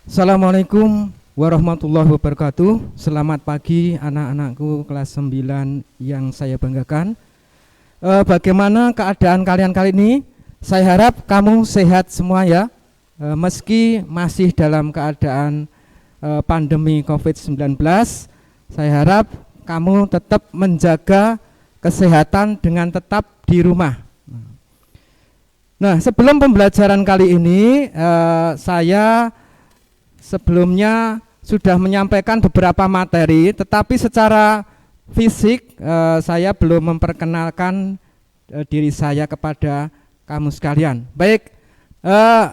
Assalamualaikum warahmatullahi wabarakatuh. Selamat pagi anak-anakku kelas 9 yang saya banggakan. Bagaimana keadaan kalian kali ini? Saya harap kamu sehat semua ya. Meski masih dalam keadaan pandemi COVID-19, saya harap kamu tetap menjaga kesehatan dengan tetap di rumah. Nah, sebelum pembelajaran kali ini, saya sebelumnya sudah menyampaikan beberapa materi, tetapi secara fisik saya belum memperkenalkan diri saya kepada kamu sekalian. Baik,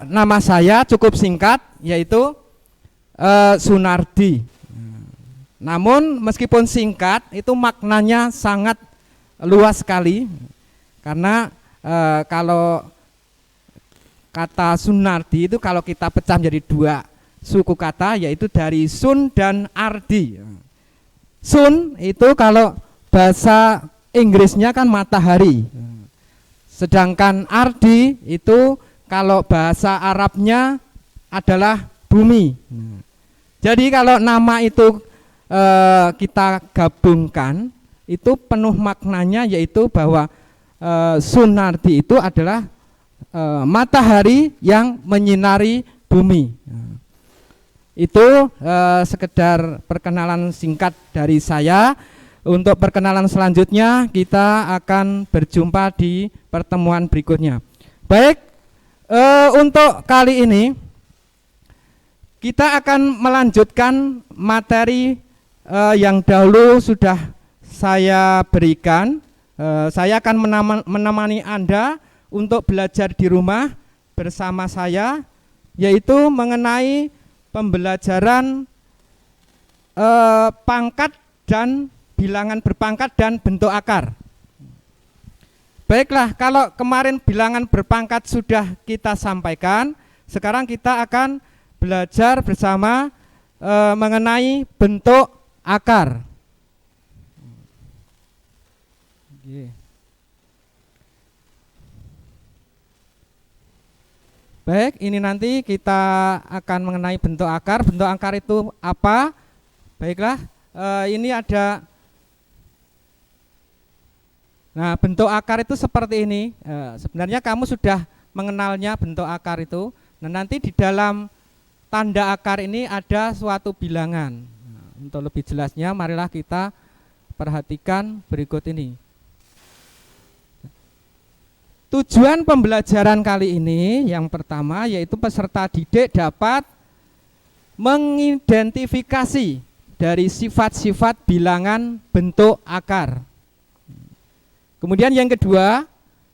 nama saya cukup singkat, yaitu Sunardi. Namun meskipun singkat, itu maknanya sangat luas sekali, karena kalau kata Sunardi itu kalau kita pecah menjadi dua suku kata, yaitu dari Sun dan Ardi. Sun itu kalau bahasa Inggrisnya kan matahari, sedangkan Ardi itu kalau bahasa Arabnya adalah bumi. Jadi kalau nama itu kita gabungkan, itu penuh maknanya, yaitu bahwa Sunardi itu adalah matahari yang menyinari bumi. Itu sekedar perkenalan singkat dari saya. Untuk perkenalan selanjutnya kita akan berjumpa di pertemuan berikutnya. Baik, untuk kali ini kita akan melanjutkan materi yang dahulu sudah saya berikan. Saya akan menemani Anda untuk belajar di rumah bersama saya, yaitu mengenai pembelajaran pangkat dan bilangan berpangkat dan bentuk akar. Baiklah, kalau kemarin bilangan berpangkat sudah kita sampaikan, sekarang kita akan belajar bersama mengenai bentuk akar. Baik, ini nanti kita akan mengenai bentuk akar. Bentuk akar itu apa? Baiklah, ini ada. Nah, bentuk akar itu seperti ini. Sebenarnya kamu sudah mengenalnya bentuk akar itu. Nah, nanti di dalam tanda akar ini ada suatu bilangan. Nah, untuk lebih jelasnya, marilah kita perhatikan berikut ini. Tujuan pembelajaran kali ini yang pertama, yaitu peserta didik dapat mengidentifikasi dari sifat-sifat bilangan bentuk akar. Kemudian yang kedua,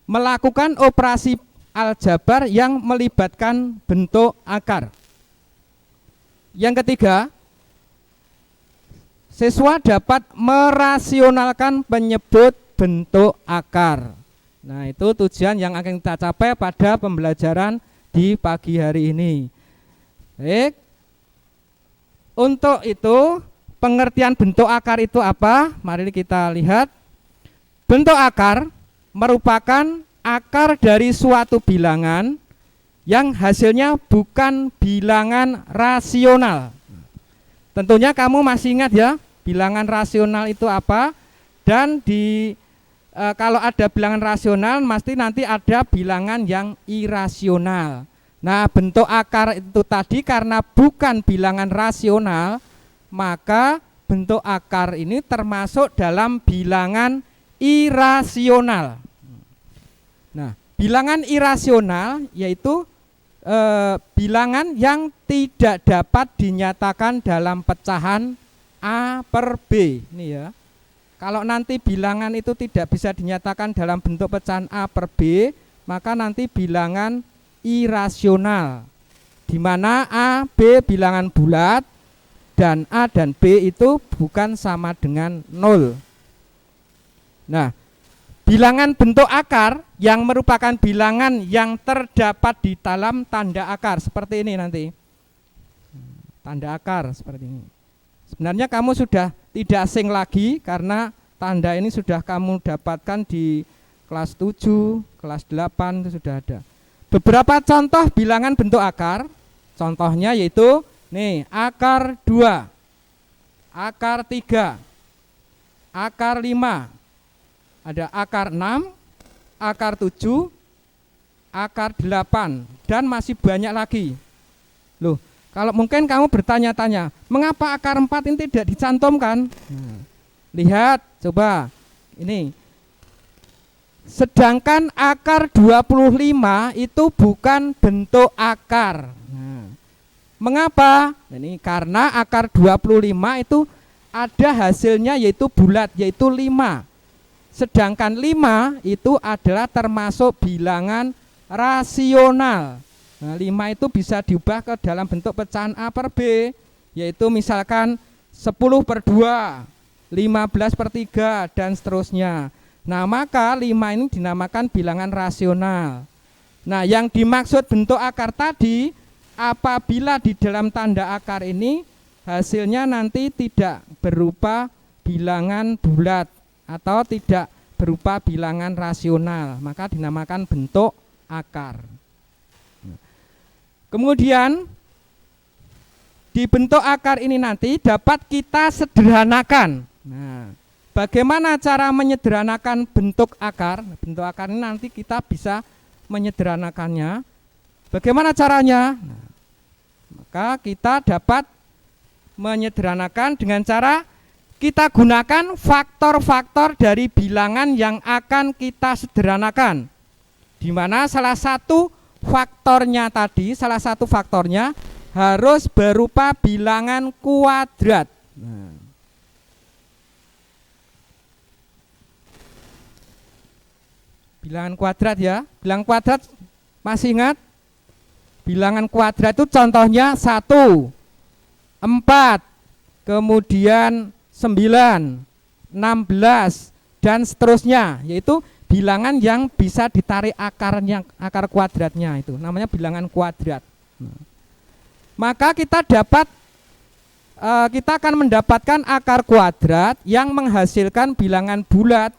melakukan operasi aljabar yang melibatkan bentuk akar. Yang ketiga, siswa dapat merasionalkan penyebut bentuk akar. Nah, itu tujuan yang akan kita capai pada pembelajaran di pagi hari ini. Baik. Untuk itu, pengertian bentuk akar itu apa? Mari kita lihat. Bentuk akar merupakan akar dari suatu bilangan yang hasilnya bukan bilangan rasional. Tentunya kamu masih ingat ya, bilangan rasional itu apa? Dan kalau ada bilangan rasional, pasti nanti ada bilangan yang irasional. Nah, bentuk akar itu tadi karena bukan bilangan rasional, maka bentuk akar ini termasuk dalam bilangan irasional. Nah, bilangan irasional yaitu bilangan yang tidak dapat dinyatakan dalam pecahan A per B. Ini ya. Kalau nanti bilangan itu tidak bisa dinyatakan dalam bentuk pecahan A per B, maka nanti bilangan irasional, di mana A, B bilangan bulat, dan A dan B itu bukan sama dengan 0. Nah, bilangan bentuk akar yang merupakan bilangan yang terdapat di dalam tanda akar, seperti ini nanti. Tanda akar seperti ini. Sebenarnya kamu sudah tidak asing lagi karena tanda ini sudah kamu dapatkan di kelas 7, kelas 8 itu sudah ada. beberapa contoh bilangan bentuk akar. Contohnya yaitu nih, akar 2, akar 3, akar 5, ada akar 6, akar 7, akar 8, dan masih banyak lagi. Loh, kalau mungkin kamu bertanya-tanya, mengapa akar 4 ini tidak dicantumkan? Nah, lihat, coba ini. Sedangkan akar 25 itu bukan bentuk akar. Nah, mengapa? Ini karena akar 25 itu ada hasilnya yaitu bulat, yaitu 5. Sedangkan 5 itu adalah termasuk bilangan rasional. Nah, 5 itu bisa diubah ke dalam bentuk pecahan A per B, yaitu misalkan 10/2, 15/3, dan seterusnya. Nah, maka 5 ini dinamakan bilangan rasional. Nah, yang dimaksud bentuk akar tadi, apabila di dalam tanda akar ini hasilnya nanti tidak berupa bilangan bulat atau tidak berupa bilangan rasional, maka dinamakan bentuk akar. Kemudian di bentuk akar ini nanti dapat kita sederhanakan. Nah, bagaimana cara menyederhanakan bentuk akar? Bentuk akar ini nanti kita bisa menyederhanakannya. Bagaimana caranya? Nah, maka kita dapat menyederhanakan dengan cara kita gunakan faktor-faktor dari bilangan yang akan kita sederhanakan, di mana salah satu faktornya harus berupa bilangan kuadrat. Nah, bilangan kuadrat ya, bilangan kuadrat masih ingat? Bilangan kuadrat itu contohnya 1, 4, kemudian 9, 16, dan seterusnya, yaitu bilangan yang bisa ditarik akarnya, akar kuadratnya, itu namanya bilangan kuadrat. Maka kita akan mendapatkan akar kuadrat yang menghasilkan bilangan bulat,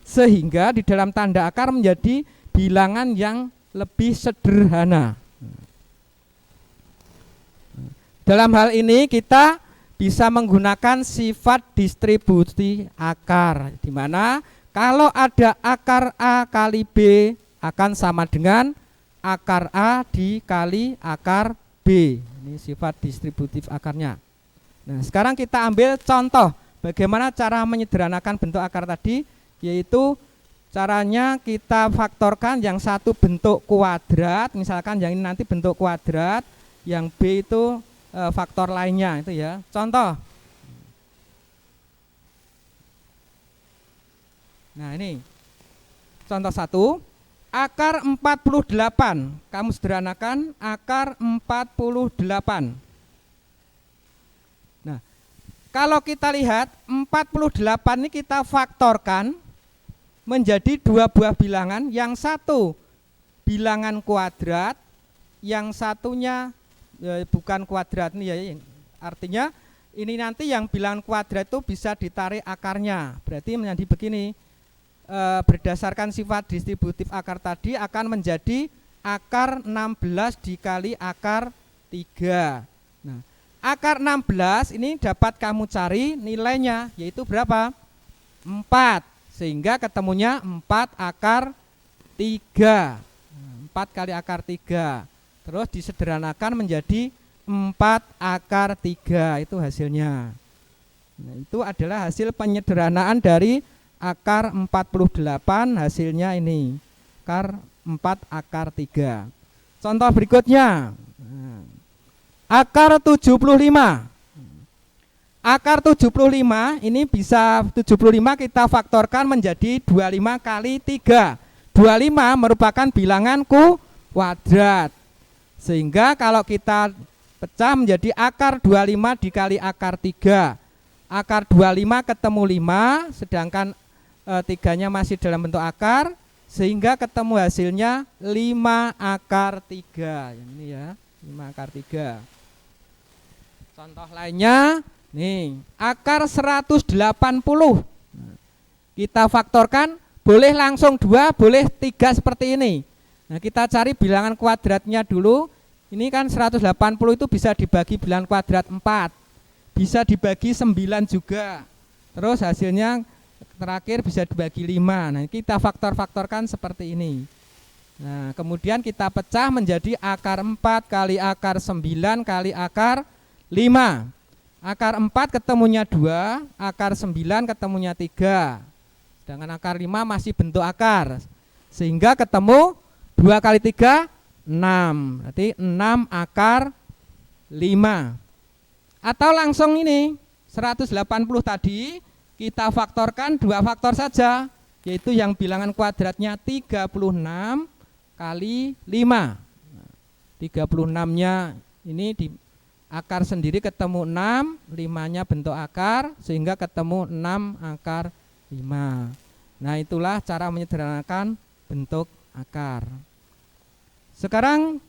sehingga di dalam tanda akar menjadi bilangan yang lebih sederhana. Dalam hal ini kita bisa menggunakan sifat distribusi akar, di mana kalau ada akar A kali B akan sama dengan akar A dikali akar B. Ini sifat distributif akarnya. Nah, sekarang kita ambil contoh bagaimana cara menyederhanakan bentuk akar tadi, yaitu caranya kita faktorkan yang satu bentuk kuadrat, misalkan yang ini nanti bentuk kuadrat, yang B itu faktor lainnya itu ya. Contoh. Nah, ini contoh 1, akar 48. Kamu sederhanakan akar 48. Nah, kalau kita lihat 48 ini kita faktorkan menjadi 2 buah bilangan, yang satu bilangan kuadrat, yang satunya bukan kuadrat nih ya. Artinya ini nanti yang bilangan kuadrat itu bisa ditarik akarnya. Berarti menjadi begini. Berdasarkan sifat distributif akar tadi akan menjadi akar 16 dikali akar 3. Nah, akar 16 ini dapat kamu cari nilainya, yaitu berapa? 4. Sehingga ketemunya 4 akar 3. 4 kali akar 3. Terus disederhanakan menjadi 4 akar 3, itu hasilnya. Nah, itu adalah hasil penyederhanaan dari akar 48, hasilnya ini akar 4 akar 3. Contoh berikutnya, akar 75. Akar 75 ini bisa 75 kita faktorkan menjadi 25 kali 3. 25 merupakan bilangan kuadrat, sehingga kalau kita pecah menjadi akar 25 dikali akar 3. Akar 25 ketemu 5, sedangkan 3-nya masih dalam bentuk akar, sehingga ketemu hasilnya 5 akar 3. Yang ini ya, 5 akar 3. Contoh lainnya, nih, akar 180. Kita faktorkan, boleh langsung 2, boleh 3 seperti ini. Nah, kita cari bilangan kuadratnya dulu. Ini kan 180 itu bisa dibagi bilangan kuadrat 4. Bisa dibagi 9 juga. Terus hasilnya terakhir bisa dibagi 5. Nah, kita faktor-faktorkan seperti ini. Nah, kemudian kita pecah menjadi akar 4 kali akar 9 kali akar 5. Akar 4 ketemunya 2, akar 9 ketemunya 3. Sedangkan akar 5 masih bentuk akar. Sehingga ketemu 2 kali 3, 6. Berarti 6 akar 5. Atau langsung ini 180 tadi kita faktorkan 2 faktor saja, yaitu yang bilangan kuadratnya 36 kali 5. 36-nya ini di akar sendiri ketemu 6, 5-nya bentuk akar sehingga ketemu 6 akar 5. Nah, itulah cara menyederhanakan bentuk akar. Sekarang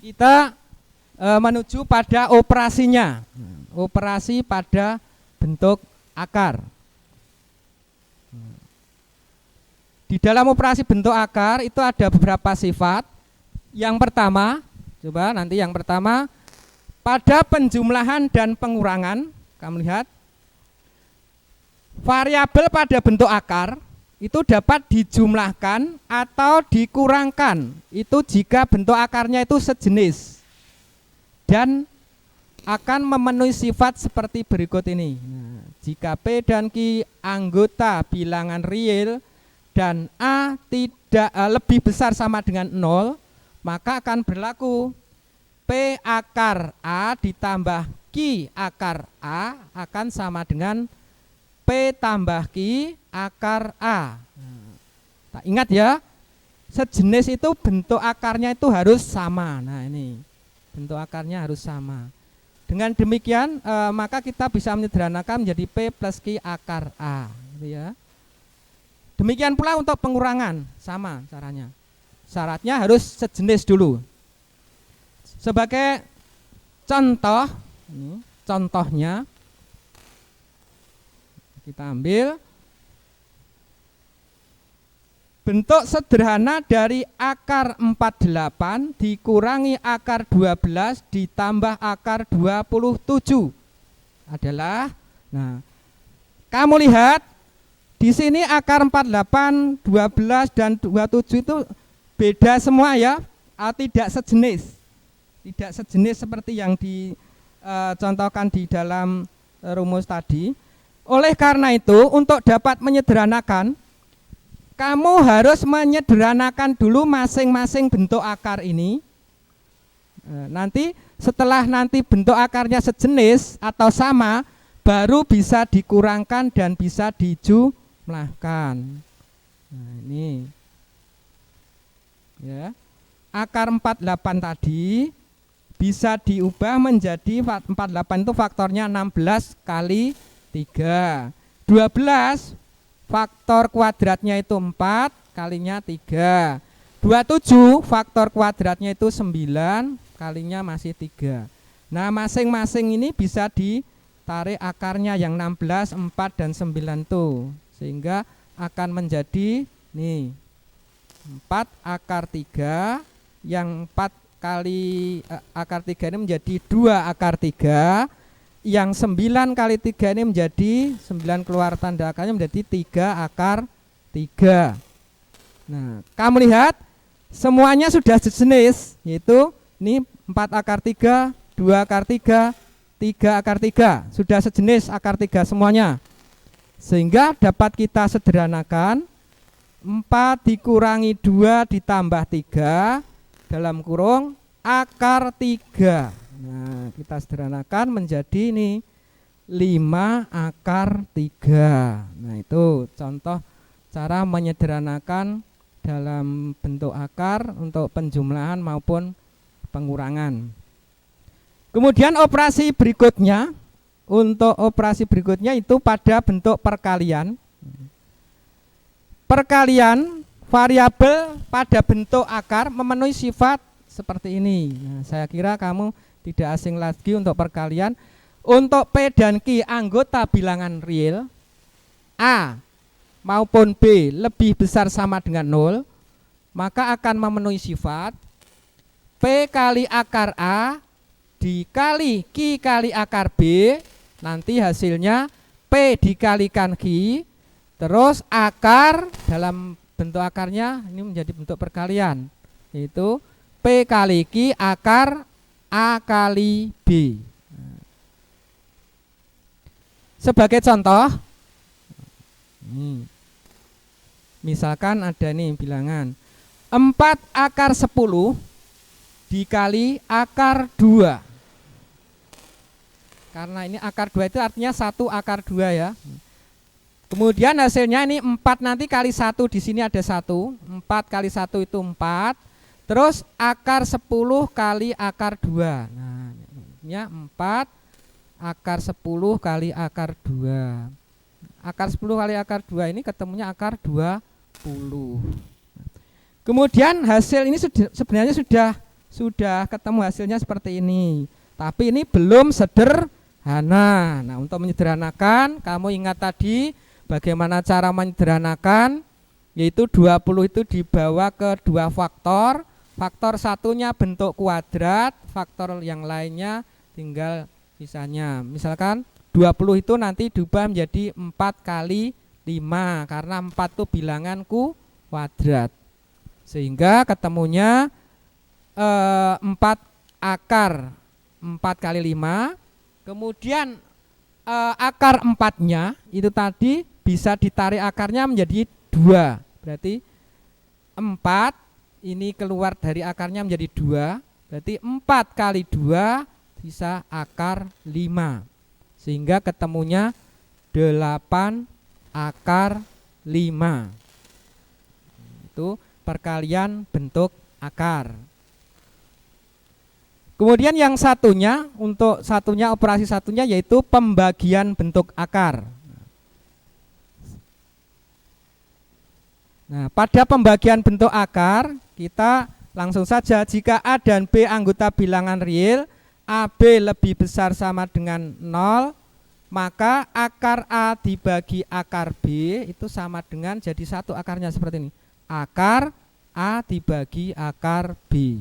kita menuju pada operasinya. Operasi pada bentuk akar. Di dalam operasi bentuk akar itu ada beberapa sifat. Yang pertama, coba nanti yang pertama, pada penjumlahan dan pengurangan, kamu lihat, variabel pada bentuk akar itu dapat dijumlahkan atau dikurangkan. Itu jika bentuk akarnya itu sejenis dan akan memenuhi sifat seperti berikut ini. Nah, jika P dan Q anggota bilangan real dan A tidak lebih besar sama dengan 0, maka akan berlaku P akar A ditambah Q akar A akan sama dengan P tambah Q akar A. Nah, ingat ya, sejenis itu bentuk akarnya itu harus sama. Nah, ini bentuk akarnya harus sama. Dengan demikian maka kita bisa menyederhanakan menjadi P plus Q akar A, gitu ya. Demikian pula untuk pengurangan, sama caranya. Syaratnya harus sejenis dulu. Sebagai contoh, ini contohnya kita ambil bentuk sederhana dari akar 48 dikurangi akar 12 ditambah akar 27 adalah, nah, kamu lihat di sini akar 48, 12 dan 27 itu beda semua ya, tidak sejenis. Tidak sejenis seperti yang dicontohkan di dalam rumus tadi. Oleh karena itu, untuk dapat menyederhanakan, kamu harus menyederhanakan dulu masing-masing bentuk akar ini. Nanti setelah nanti bentuk akarnya sejenis atau sama, baru bisa dikurangkan dan bisa dijumlahkan. Nah, ini ya, akar 48 tadi bisa diubah menjadi 48 itu faktornya 16 kali 3. 12 faktor kuadratnya itu 4 kalinya 3. 27 faktor kuadratnya itu 9 kalinya masih 3. Nah, masing-masing ini bisa ditarik akarnya yang 16, 4 dan 9 tuh, sehingga akan menjadi nih 4 akar 3, yang 4 kali akar 3 ini menjadi 2 akar 3, yang 9 kali 3 ini menjadi 9 keluar tanda akarnya menjadi 3 akar 3. Nah, kamu lihat semuanya sudah sejenis, yaitu ini 4 akar 3, 2 akar 3, 3 akar 3, sudah sejenis akar 3 semuanya. Sehingga dapat kita sederhanakan 4 dikurangi 2 ditambah 3 dalam kurung akar 3. Nah, kita sederhanakan menjadi ini 5 akar 3. Nah, itu contoh cara menyederhanakan dalam bentuk akar untuk penjumlahan maupun pengurangan. Kemudian operasi berikutnya, untuk operasi berikutnya itu pada bentuk perkalian. Perkalian variabel pada bentuk akar memenuhi sifat seperti ini. Nah, saya kira kamu tidak asing lagi untuk perkalian. Untuk P dan Q anggota bilangan real, A maupun B lebih besar sama dengan 0, maka akan memenuhi sifat P kali akar A dikali Q kali akar B, nanti hasilnya P dikalikan Q, terus akar dalam bentuk akarnya ini menjadi bentuk perkalian, yaitu P kali Q akar A kali B. Sebagai contoh, misalkan ada nih bilangan 4 akar 10 dikali akar 2. Karena ini akar 2 itu artinya 1 akar 2 ya. Kemudian hasilnya ini 4 nanti kali 1, di sini ada 1. 4 kali 1 itu 4. Terus akar 10 kali akar 2. Nah, ini 4 akar 10 kali akar 2. Akar 10 kali akar 2 ini ketemunya akar 20. Kemudian hasil ini sebenarnya sudah ketemu hasilnya seperti ini. Tapi ini belum sederhana. Nah, untuk menyederhanakan, kamu ingat tadi bagaimana cara menyederhanakan, yaitu 20 itu dibawa ke 2 faktor. Faktor satunya bentuk kuadrat, faktor yang lainnya tinggal sisanya. Misalkan 20 itu nanti diubah menjadi 4 kali 5 karena 4 itu bilangan kuadrat. Sehingga ketemunya 4 akar 4 kali 5. Kemudian akar 4-nya itu tadi bisa ditarik akarnya menjadi 2. Berarti 4 ini keluar dari akarnya menjadi 2. Berarti 4 kali 2 bisa akar 5, sehingga ketemunya 8 akar 5. Itu perkalian bentuk akar. Kemudian yang satunya, untuk satunya operasi satunya yaitu pembagian bentuk akar. Nah, pada pembagian bentuk akar kita langsung saja, jika A dan B anggota bilangan real, AB lebih besar sama dengan 0, maka akar A dibagi akar B itu sama dengan jadi 1 akarnya seperti ini. Akar A dibagi akar B.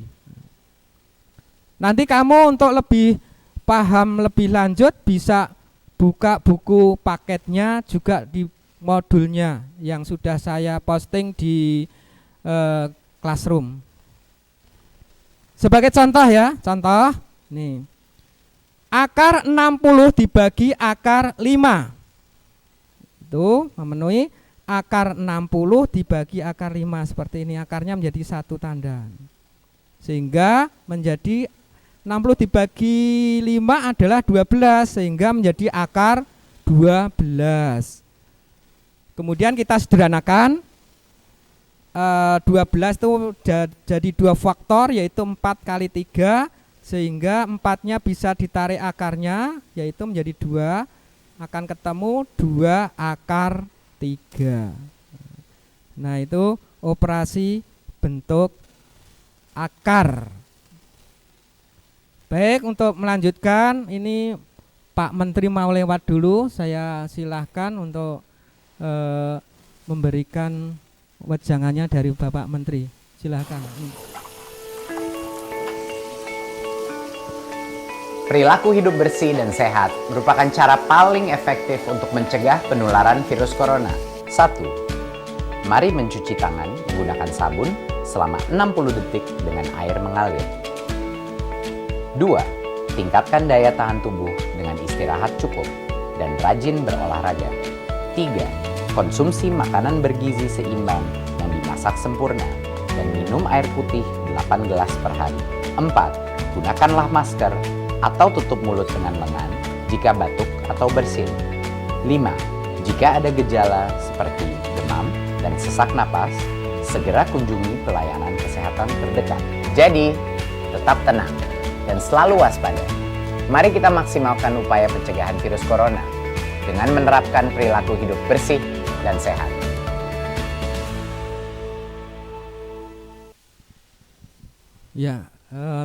Nanti kamu untuk lebih paham lebih lanjut bisa buka buku paketnya juga di modulnya yang sudah saya posting di Classroom. Sebagai contoh ya, contoh nih, akar 60 dibagi akar 5 itu memenuhi akar 60 dibagi akar 5 seperti ini, akarnya menjadi 1 tanda, sehingga menjadi 60 dibagi 5 adalah 12, sehingga menjadi akar 12. Kemudian kita sederhanakan, 12 itu jadi 2 faktor, yaitu 4 kali 3, sehingga 4-nya bisa ditarik akarnya, yaitu menjadi 2, akan ketemu 2 akar 3. Nah, itu operasi bentuk akar. Baik, untuk melanjutkan, ini Pak Menteri mau lewat dulu, saya silahkan untuk memberikan wejangannya dari Bapak Menteri. Silahkan. Perilaku hidup bersih dan sehat merupakan cara paling efektif untuk mencegah penularan virus corona. 1. Mari mencuci tangan menggunakan sabun selama 60 detik dengan air mengalir. 2. Tingkatkan daya tahan tubuh dengan istirahat cukup dan rajin berolahraga. 3. Konsumsi makanan bergizi seimbang yang dimasak sempurna dan minum air putih 8 gelas per hari. 4. Gunakanlah masker atau tutup mulut dengan lengan jika batuk atau bersin. 5. Jika ada gejala seperti demam dan sesak napas, segera kunjungi pelayanan kesehatan terdekat. Jadi, tetap tenang dan selalu waspada. Mari kita maksimalkan upaya pencegahan virus corona dengan menerapkan perilaku hidup bersih dan sehat. Ya,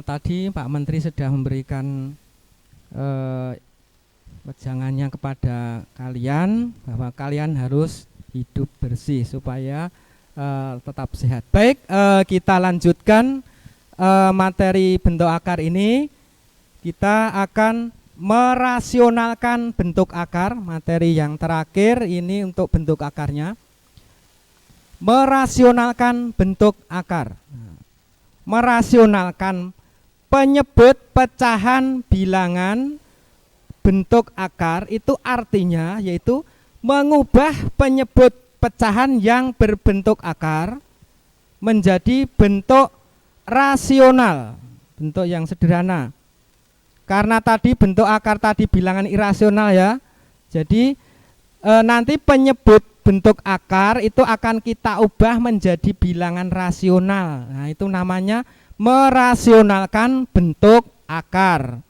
tadi Pak Menteri sudah memberikan wejangannya kepada kalian bahwa kalian harus hidup bersih supaya tetap sehat. Baik, kita lanjutkan materi bentuk akar ini. Kita akan merasionalkan bentuk akar. Materi yang terakhir ini untuk bentuk akarnya. Merasionalkan bentuk akar. Merasionalkan penyebut pecahan bilangan bentuk akar itu artinya yaitu mengubah penyebut pecahan yang berbentuk akar menjadi bentuk rasional, bentuk yang sederhana. Karena tadi bentuk akar tadi bilangan irasional ya. Jadi nanti penyebut bentuk akar itu akan kita ubah menjadi bilangan rasional. Nah, itu namanya merasionalkan bentuk akar.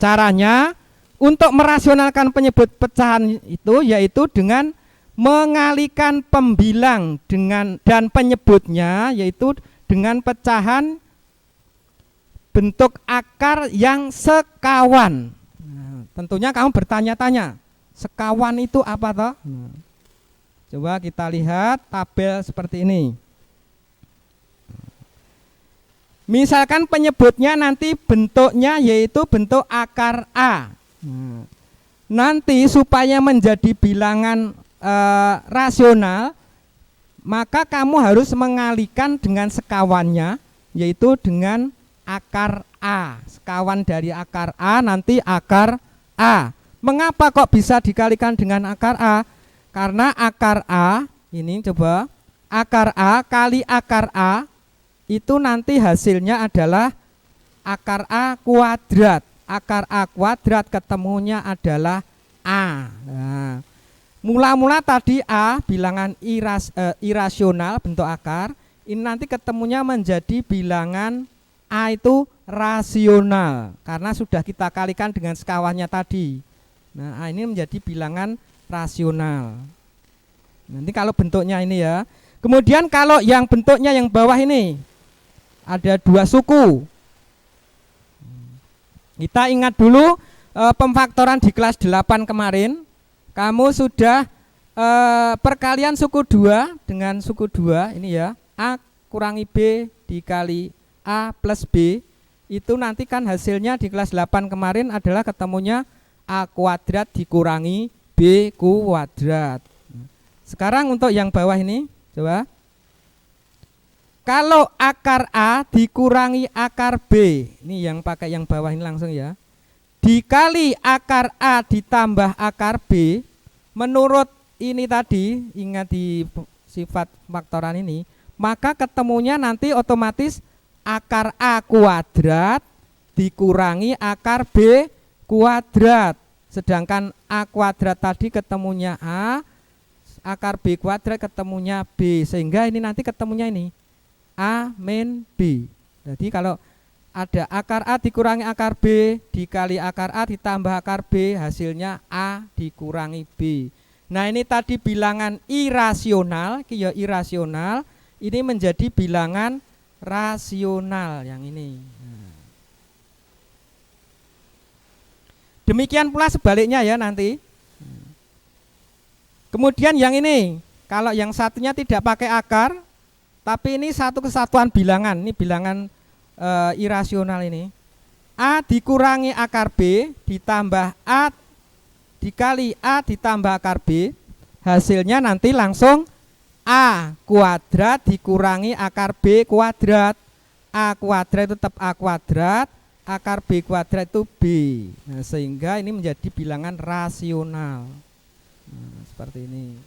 Caranya untuk merasionalkan penyebut pecahan itu yaitu dengan mengalihkan pembilang dan penyebutnya yaitu dengan pecahan bentuk akar yang sekawan. Nah, tentunya kamu bertanya-tanya, sekawan itu apa toh? Nah, coba kita lihat tabel seperti ini. Misalkan penyebutnya nanti bentuknya yaitu bentuk akar A. Nah, nanti supaya menjadi bilangan rasional, maka kamu harus mengalihkan dengan sekawannya yaitu dengan akar A. Sekawan dari akar A nanti akar A. Mengapa kok bisa dikalikan dengan akar A? Karena akar A ini coba akar A kali akar A itu nanti hasilnya adalah akar A kuadrat. Akar A kuadrat ketemunya adalah A. Nah, mula-mula tadi A bilangan irasional bentuk akar, ini nanti ketemunya menjadi bilangan A itu rasional karena sudah kita kalikan dengan sekawannya tadi. Nah, A ini menjadi bilangan rasional. Nanti kalau bentuknya ini ya. Kemudian kalau yang bentuknya yang bawah ini ada dua suku. Kita ingat dulu pemfaktoran di kelas 8 kemarin. Kamu sudah perkalian suku 2 dengan suku 2 ini ya. A kurangi B dikali A plus B itu nanti kan hasilnya di kelas 8 kemarin adalah ketemunya A kuadrat dikurangi B kuadrat. Sekarang untuk yang bawah ini coba. Kalau akar A dikurangi akar B, ini yang pakai yang bawah ini langsung ya, dikali akar A ditambah akar B, menurut ini tadi, ingat di sifat faktoran ini, maka ketemunya nanti otomatis akar A kuadrat dikurangi akar B kuadrat. Sedangkan A kuadrat tadi ketemunya A, akar B kuadrat ketemunya B. Sehingga ini nanti ketemunya ini A min B. Jadi kalau ada akar A dikurangi akar B dikali akar A ditambah akar B, hasilnya A dikurangi B. Nah ini tadi bilangan irasional, ya irasional, ini menjadi bilangan rasional yang ini. Demikian pula sebaliknya ya nanti. Kemudian yang ini, kalau yang satunya tidak pakai akar, tapi ini satu kesatuan bilangan, ini bilangan irasional ini. A dikurangi akar B ditambah A dikali A ditambah akar B, hasilnya nanti langsung A kuadrat dikurangi akar B kuadrat. A kuadrat itu tetap A kuadrat, akar B kuadrat itu B. Nah, sehingga ini menjadi bilangan rasional. Nah, seperti ini.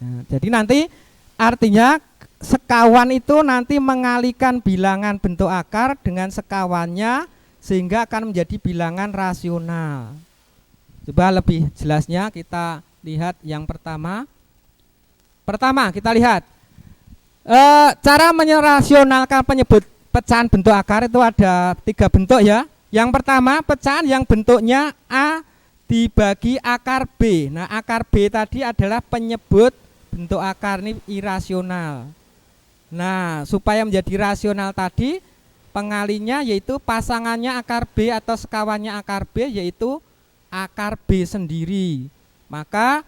Nah, jadi nanti artinya sekawan itu nanti mengalihkan bilangan bentuk akar dengan sekawannya sehingga akan menjadi bilangan rasional. Coba lebih jelasnya kita lihat yang pertama. Pertama kita lihat cara menyerasionalkan penyebut pecahan bentuk akar itu ada 3 bentuk ya. Yang pertama pecahan yang bentuknya A dibagi akar B. Nah akar B tadi adalah penyebut bentuk akar ini irasional. Nah supaya menjadi rasional tadi pengalinya yaitu pasangannya akar B atau sekawannya akar B yaitu akar B sendiri. Maka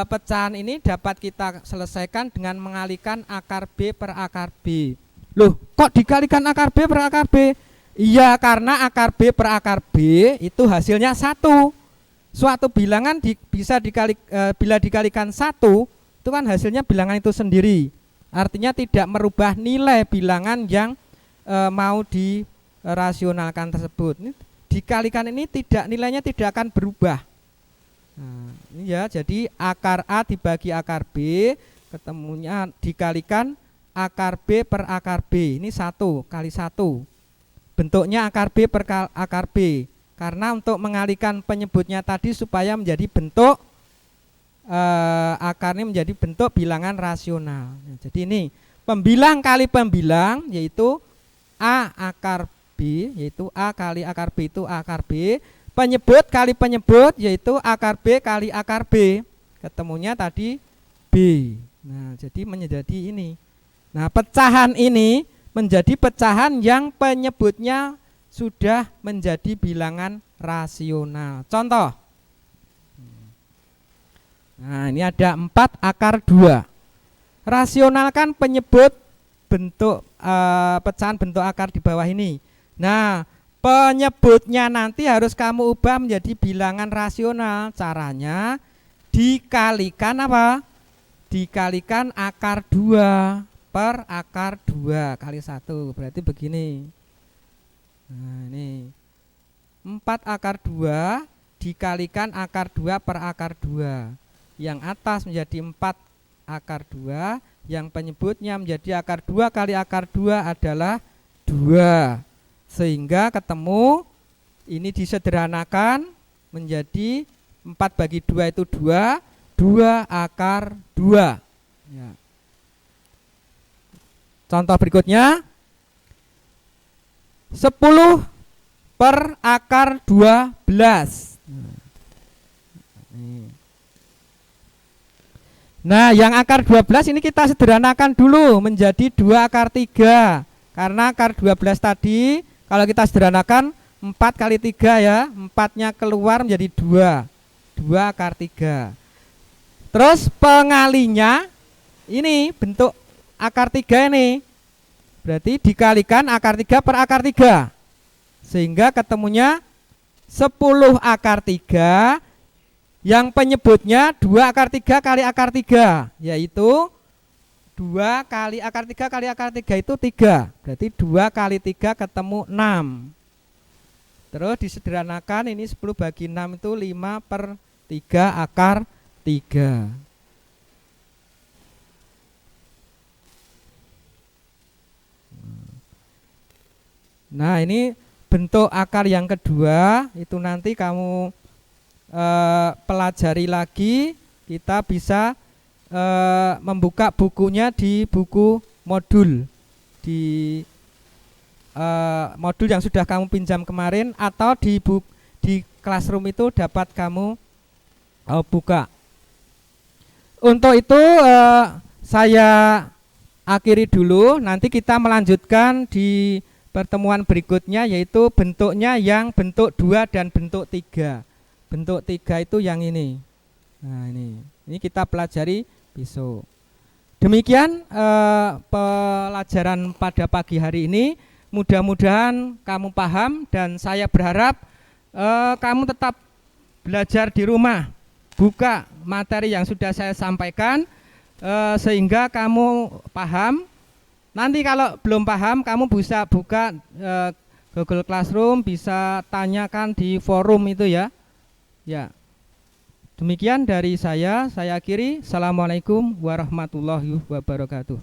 pecahan ini dapat kita selesaikan dengan mengalihkan akar B per akar B. Loh, kok dikalikan akar B per akar B? Iya, karena akar B per akar B itu hasilnya 1. Suatu bilangan bila dikalikan 1, itu kan hasilnya bilangan itu sendiri. Artinya tidak merubah nilai bilangan yang mau dirasionalkan tersebut. Ini dikalikan ini nilainya tidak akan berubah. Nah, ini ya, jadi akar A dibagi akar B, ketemunya dikalikan akar B per akar B. Ini 1 kali 1. Bentuknya akar B per akar B. Karena untuk mengalihkan penyebutnya tadi supaya menjadi bentuk akarnya menjadi bentuk bilangan rasional. Nah, jadi ini pembilang kali pembilang, yaitu A akar B, yaitu A kali akar B itu akar B. Penyebut kali penyebut, yaitu akar B kali akar B. Ketemunya tadi B. Nah, jadi menjadi ini. Nah, pecahan ini menjadi pecahan yang penyebutnya sudah menjadi bilangan rasional. Contoh. Nah, ini ada 4 akar 2. Rasionalkan penyebut bentuk pecahan bentuk akar di bawah ini. Nah, penyebutnya nanti harus kamu ubah menjadi bilangan rasional. Caranya dikalikan apa? Dikalikan akar 2 per akar 2 kali 1. Berarti begini. Nah, ini 4 akar 2 dikalikan akar 2 per akar 2. Yang atas menjadi 4 akar 2, yang penyebutnya menjadi akar 2 kali akar 2 adalah 2. Sehingga ketemu ini disederhanakan menjadi 4 bagi 2 itu 2, 2 akar 2. Ya. Contoh berikutnya 10 per akar 12. Nah, yang akar 12 ini kita sederhanakan dulu menjadi 2 akar 3. Karena akar 12 tadi kalau kita sederhanakan 4 kali 3 ya, 4-nya keluar menjadi 2. 2 akar 3. Terus pengalinya ini bentuk akar 3 ini. Berarti dikalikan akar 3 per akar 3. Sehingga ketemunya 10 akar 3 yang penyebutnya 2 akar 3 kali akar 3, yaitu 2 kali akar 3 kali akar 3 itu 3. Berarti 2 kali 3 ketemu 6. Terus disederhanakan ini 10 bagi 6 itu 5 per 3 akar 3. Nah, ini bentuk akar yang kedua, itu nanti kamu pelajari lagi. Kita bisa membuka bukunya di buku modul, di modul yang sudah kamu pinjam kemarin, atau di Classroom itu dapat kamu buka. Untuk itu saya akhiri dulu. Nanti kita melanjutkan di pertemuan berikutnya, yaitu bentuknya yang bentuk 2 dan bentuk 3. Bentuk 3 itu yang ini. Nah, ini kita pelajari besok. Demikian pelajaran pada pagi hari ini. Mudah-mudahan kamu paham, dan saya berharap kamu tetap belajar di rumah. Buka materi yang sudah saya sampaikan sehingga kamu paham. Nanti kalau belum paham, kamu bisa buka Google Classroom, bisa tanyakan di forum itu ya. Ya, demikian dari saya akhiri. Assalamualaikum warahmatullahi wabarakatuh.